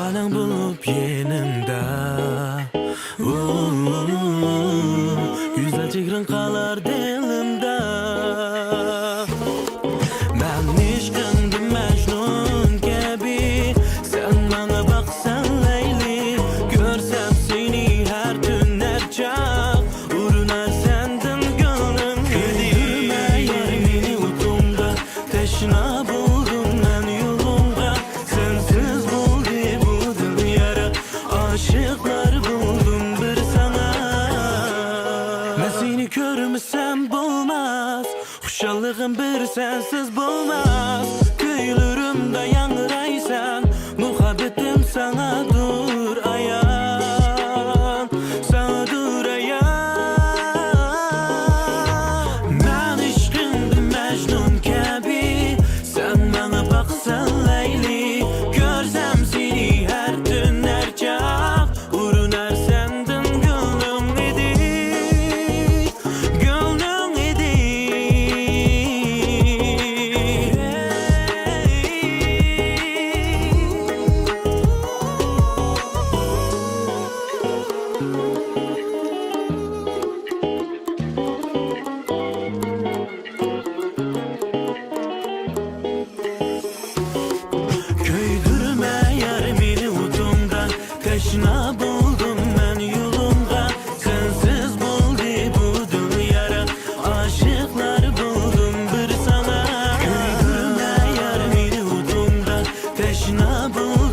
Alang bulup yenimde Güzel çekrin kalar dilimde Ben işkındım Mecnun gibi Sen bana baksan Leyli Görsem seni her gün her çağ Uğruna sendin gönlüm Güldürme yerini utumda Teşna buldum ben yolumda Sensiz buldu bu dünyara Aşıklar buldum bir sana Ben seni görmesem bulmaz Hoşallığım bir sensiz bulmaz Köylürümde yanıraysan Muhabbetim sana dur ayan Sana dur ayan Ben işkindim Mecnun gibi Sen bana baksan Leyli Görsem seni her gün her çağ Uğruna sendin gönlüm idi Gönlüm idi Köydürme yarımını udumdan Teşna buldum ben yolumda Sensiz buldu bu dünyara Aşıklar buldum bir sana Köydürme yarımını udumdan Teşna buldum